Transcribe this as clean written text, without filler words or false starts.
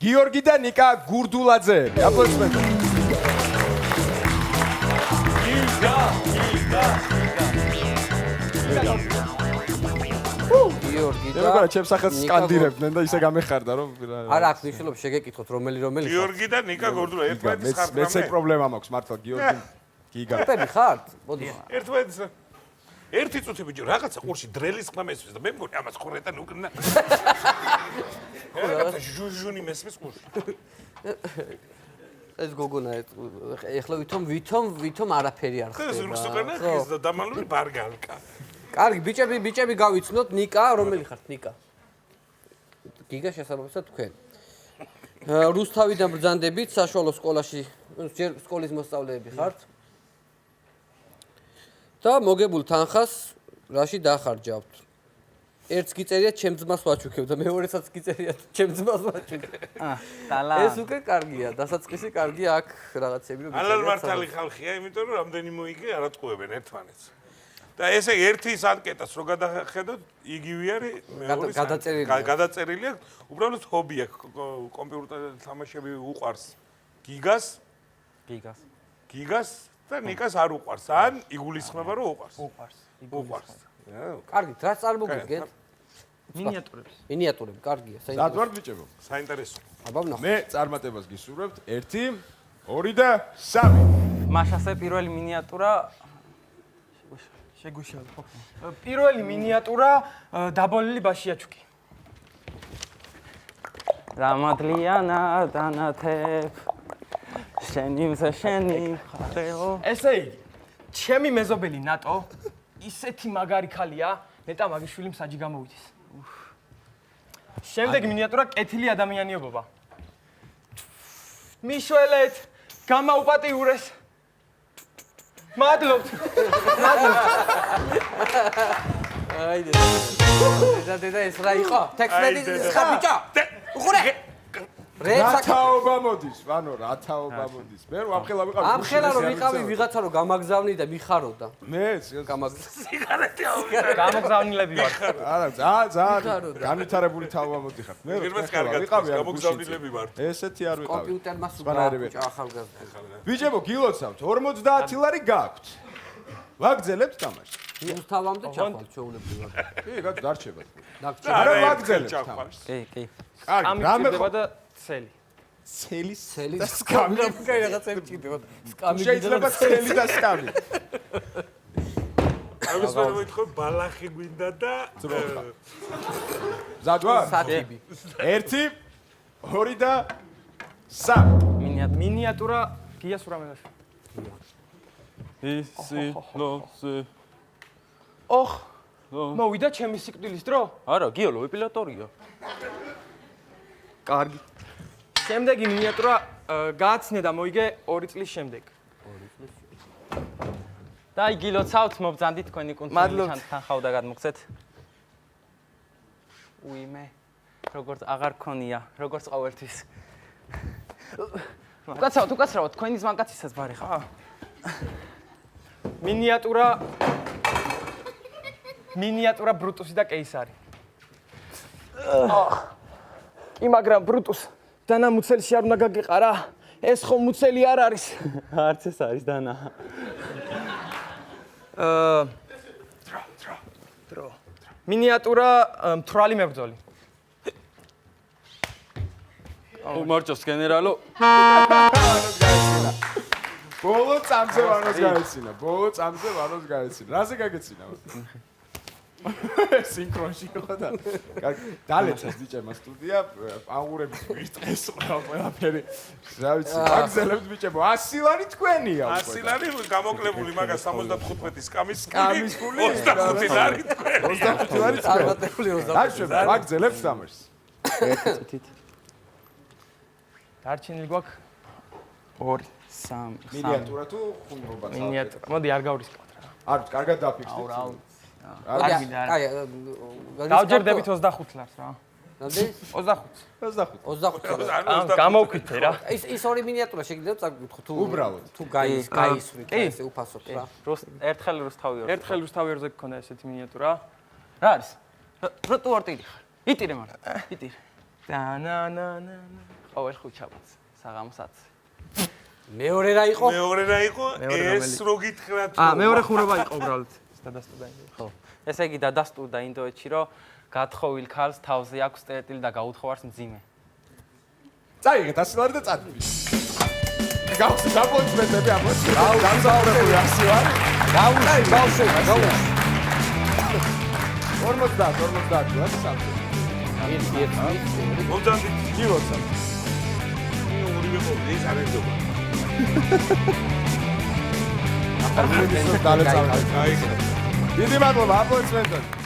გიორგი და ნიკა გურდულაძეები. აპლოდისმენტები. გიორგი და მეგონა ჩემს სახელს სკანდირებდნენ და ისე გამეხარდა რომ არა აქვს მნიშვნელობა შეგეკითხოთ რომელი გიორგი და ნიკა გურდულა ერთმანეთის ხართ მეც ეგ პრობლემა მაქვს მართლა გიორგი გიგა ხარტები ხართ? მოდი. ერთმანეთის ერთი წუთი ბიჭო რაღაცა ყურში დრელის ხმა მესმის და მე მგონი ამას ხორეტან უკნა რაღაცა ჟუჟუნი მესმის ყურში ეს გოგონა ეხლა ვითომ არაფერი არ ეს ხდება. რუსუკანა ის და დამალული ბარგალკა კარგი, ბიჭები გავიცნოთ. ნიკა, რომელი ხართ ნიკა? გიგა შესაბამისად თქვენ. რუსთავიდან ბრძანდებით საშუალო სკოლაში, ჯერ სკოლის მოსწავლეები ხართ. და მოგებულ თანხას რაში დახარჯავთ? ერთს გიწერიათ ჩემ ძმას ვაჩუქებ და მეორესაც გიწერიათ ჩემ ძმას ვაჩუქებ. ეს უკვე კარგია, დასაწყისი კარგია აქ რაღაცები რომ ალალ მართალი ხალხია, იმიტომ რომ რამდენი მოიგე არ ატყუებენ ერთმანეთს. და ესე ერთის ანკეტას რო გადახედოთ, იგივე არის გადაწერილი აქვს, უბრალოდ ჰობი აქვს, კომპიუტერზე თამაშები უყვარს. გიგას და ნიკას არ უყვარს, ან იგულისხმება რომ უყვარს. უყვარს. კარგი, რაც წარმოგიდგენთ? მინიატურები, კარგია, საინტერესო. დადვარ ბიჭებო. საინტერესო. აბა ვნახოთ. მე წარმატებას გისურვებთ 1, 2 და 3. მაშასე პირველი მინიატურა შეგვიშალ ხო? პირველი მინიატურა დაბოლილი ბაშიაჩუკი. რამადლიანა დანათებ შენი ხარეო. ესე იგი, ჩემი მეზობელი ნატო ისეთი მაგარი ხალია, ნეტა მაგიშვილი მსაჯი გამოვიდეს. შემდეგ მინიატურა კეთილი ადამიანიობობა. მიშველეთ, გამაუპატიურეს. მადლობთ. აიდე. და ეს რა იყო? 16 ხა ბიჭო. უყურე. რათაობა მოდის, ვანო რათაობა მოდის. მე რომ ამხელა ვიყავი. ამხელა რომ ვიყავი ვიღაცა რომ გამაგზავნი და მიხაროდა. მე სიგარეტი გამოგზავნილები ვარ. არა, ძალიან განვითარებული თაობა მოდიხარ. მე რომ ვიყავი გამოგზავნილები ვარ. ესეთი არ ვიყავი. კომპიუტერმა სუპერერები. ახალგაზრდა. ბიჭებო, გილოცავთ 50 ლარი გაქვთ. ვაგძელებთ თამაშს. რუსთავამდე ჩახვალ ჩეულებრივად. კი, დარჩება. დაგჭირდა. არა, ვაგძელებთ თამაშს. კი. კარგი, რამე ხდება და ცელი. ცელი და სკამი. კაი რაღაცები ჭირდება. სკამი შეიძლება ცელი და სკამი. ამას მე ვიტყვი ბალახი გვინდა და ზადვა? სათიბი. 1, 2 და 3. მინიატურა გია სურამელაში. ისილოსე. ოხ. მოვიდა ჩემი სიკვდილის დრო? არა, გიოლო ეპილატორია. კარგი. შემდეგი მინიატურა გააცნე და მოიგე 2 წლის შემდეგ. და იგილოცავთ მობძანდი თქვენი კუნძული თანხავ და გადმოგცეთ. უიმე. როგორც აღარ ქონია, როგორც ყოველთვის. უკაცრავთ, თქვენი ზმანკაცისას ბარი ხა. მინიატურა ბრუტუსი და კეისარი. კი, მაგრამ ბრუტუს დანამუცელში არ უნდა გაგეყარა. ეს ხომ მუცელი არ არის. არც ეს არის დანა. დრო. მინიატურა მთვრალი მებრძოლი. უმარჯოს გენერალო. ბოლო წამზე ვანოს გაეცინა. რაზე გაგეცინა? სინქრონში ხო და დალეცეს ბიჭებმა სტუდია, აღურების ვირტყეს ყველაფერი. რა ვიცი, აგზელებთ ბიჭებო, 100 ლარი თქვენია უკვე. 100 ლარი გამოკლებული, მაგას 75 სკამის ფული, 25 ლარი თქვენია. 25 ლარი თქვენია. დაშვება, აგზელებთ თამაშს. დარჩენილი გვაქვს 2, 3. მინიატურა თუ ხუმრობა? მინიატურა. მოდი არ გავრისკავთ რა. არ კარგად დაფიქსდით. კაი, დავჯერდებით 25 ლარს რა. რამდენი? 25. გამოვკითხე რა. ის ორი მინიატურა შეგიძლიათ წაგკითხო თუ უბრალოდ. თუ გაისვრით ესე უფასოდ რა. ერთხელ რუსთავი ორ. ერთხელ რუსთავიერზე გქონდა ესეთი მინიატურა. რა არის? როტუარტირი ხარ. იტირე მაგრამ. იტირე. დანანანა. ყოველ ხუთშაბათს საღამოსაც. მეორე რა იყო? მეორე რა იყო? ეს რო გითხრათ. მეორე ხურობა იყო უბრალოდ. დადასტურდა ინდოეთში. ხო. ესე იგი დადასტურდა ინდოეთში, რომ გათხოვილ ქალს თავზე აქვს წერტილი და გაუთხოვარს მძიმე. წაიღეთ ასილარი და წადები. გავხსნი დაპონწმენდები ამოწმე. გამსაუბრებელი ასილარი. გაუშვი, ბავშვი, გაუშვი. 50 გას სამი. მომძანდით. გილოცა. ორივე ყოველი ის არ ერთობა. ახლა მე მისო დალეწავე. აი. დიდი მადლობა აპლოდისმენტები.